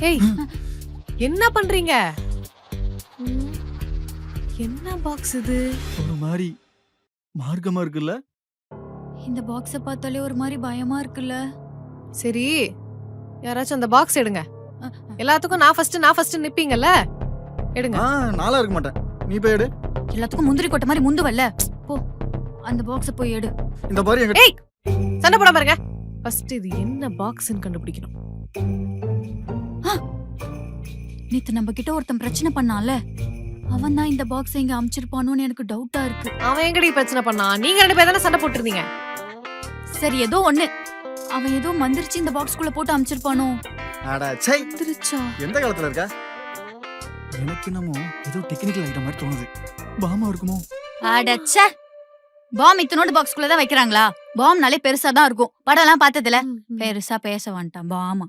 ஏய் என்ன பண்றீங்க? ம், என்ன பாக்ஸ் இது? ஒரு மாதிரி மார்க்கமா இருக்குல்ல? இந்த பாக்ஸ பார்த்தாலே ஒரு மாதிரி பயமா இருக்குல்ல. சரி யாராச்சும் அந்த பாக்ஸ் எடுங்க. அ, எல்லாத்துக்கும் நான் ஃபர்ஸ்ட் நிப்பீங்கல்ல, எடுங்க. நாளா இருக்க மாட்டேன். நீ போய் எடு. எல்லாத்துக்கும் முந்திரி கொட்டை மாதிரி முந்துவல்ல. போ அந்த பாக்ஸ போய் எடு. இந்த பாரு எங்க ஏய் சண்டை போடாம இருங்க. ஃபர்ஸ்ட் இது என்ன பாக்ஸ்னு கண்டுபிடிக்கணும். நேத்து நம்ம கிட்ட ஒருத்தன் பிரச்சனை பண்ணான்ல, அவன் தான் இந்த பாக்ஸ் இங்க அமிச்சிருப்பானோன்னு எனக்கு டவுட்டா இருக்கு. அவன் எங்கடி பிரச்சனை பண்ணான்? நீங்க 2 பேர் தானே சண்டை போட்டுருந்தீங்க. சரி ஏதோ ஒண்ணு, அவன் ஏதோ மந்திரிச்சு இந்த பாக்ஸ்குள்ள போட்டு அமிச்சிருப்பானோ. அட சை, வந்துருச்சா? எந்த காலத்துல இருக்க? எனக்கு என்னமோ ஏதோ டெக்னிக்கல் ஐட்டம் மாதிரி தோணுது. பாமா இருக்குமோ? அடச்சே, பாம் இத்தனோடு பாக்ஸ்குள்ள தான் வைக்கிறாங்களா? பாம்னாலே பெருசா தான் இருக்கும். படம் எல்லாம் பார்த்ததுல பெருசா பேச வந்துட்டான் பாமா.